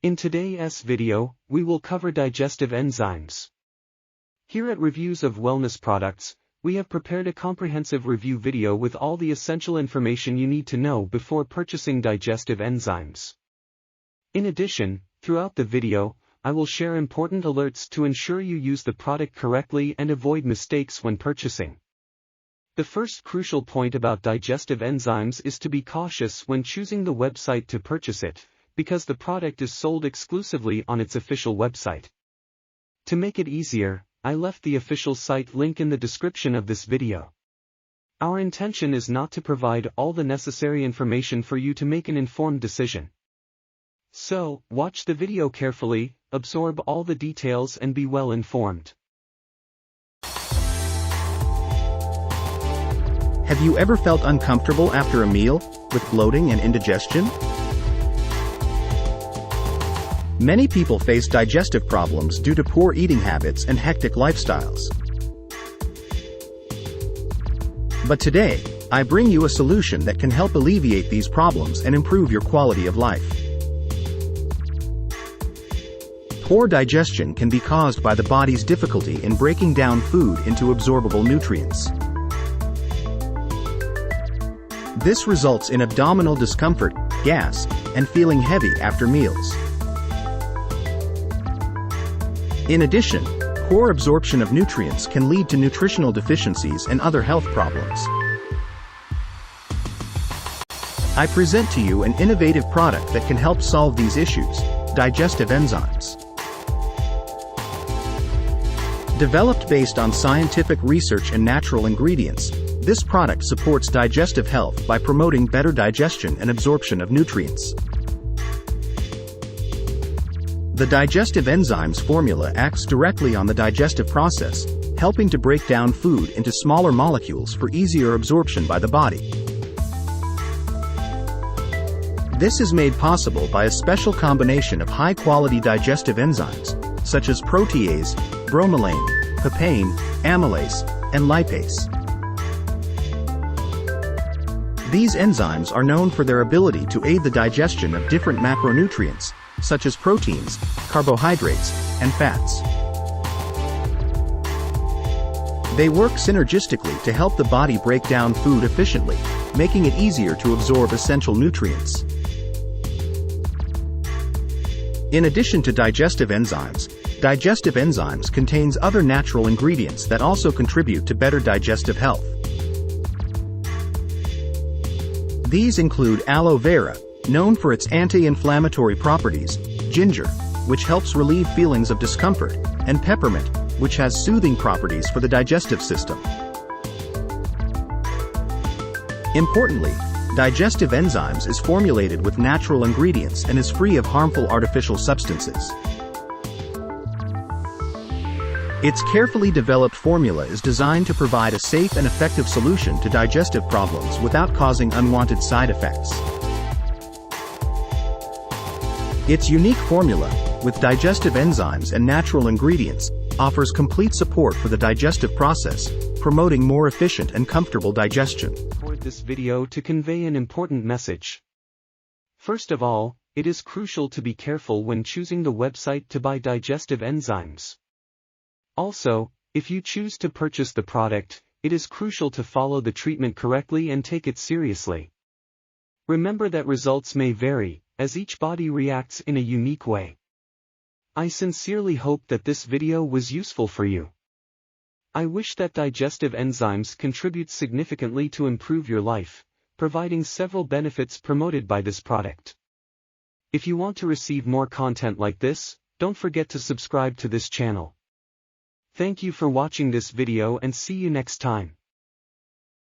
In today's video, we will cover digestive enzymes. Here at Reviews of Wellness Products, we have prepared a comprehensive review video with all the essential information you need to know before purchasing digestive enzymes. In addition, throughout the video, I will share important alerts to ensure you use the product correctly and avoid mistakes when purchasing. The first crucial point about digestive enzymes is to be cautious when choosing the website to purchase it, because the product is sold exclusively on its official website. To make it easier, I left the official site link in the description of this video. Our intention is not to provide all the necessary information for you to make an informed decision. So, watch the video carefully, absorb all the details and be well informed. Have you ever felt uncomfortable after a meal, with bloating and indigestion? Many people face digestive problems due to poor eating habits and hectic lifestyles. But today, I bring you a solution that can help alleviate these problems and improve your quality of life. Poor digestion can be caused by the body's difficulty in breaking down food into absorbable nutrients. This results in abdominal discomfort, gas, and feeling heavy after meals. In addition, poor absorption of nutrients can lead to nutritional deficiencies and other health problems. I present to you an innovative product that can help solve these issues: digestive enzymes. Developed based on scientific research and natural ingredients, this product supports digestive health by promoting better digestion and absorption of nutrients. The digestive enzymes formula acts directly on the digestive process, helping to break down food into smaller molecules for easier absorption by the body. This is made possible by a special combination of high-quality digestive enzymes, such as protease, bromelain, papain, amylase, and lipase. These enzymes are known for their ability to aid the digestion of different macronutrients, such as proteins, carbohydrates, and fats. They work synergistically to help the body break down food efficiently, making it easier to absorb essential nutrients. In addition to digestive enzymes contains other natural ingredients that also contribute to better digestive health. These include aloe vera, known for its anti-inflammatory properties, ginger, which helps relieve feelings of discomfort, and peppermint, which has soothing properties for the digestive system. Importantly, digestive enzymes is formulated with natural ingredients and is free of harmful artificial substances. Its carefully developed formula is designed to provide a safe and effective solution to digestive problems without causing unwanted side effects. Its unique formula, with digestive enzymes and natural ingredients, offers complete support for the digestive process, promoting more efficient and comfortable digestion. I record this video to convey an important message. First of all, it is crucial to be careful when choosing the website to buy digestive enzymes. Also, if you choose to purchase the product, it is crucial to follow the treatment correctly and take it seriously. Remember that results may vary, as each body reacts in a unique way. I sincerely hope that this video was useful for you. I wish that digestive enzymes contribute significantly to improve your life, providing several benefits promoted by this product. If you want to receive more content like this, don't forget to subscribe to this channel. Thank you for watching this video and see you next time.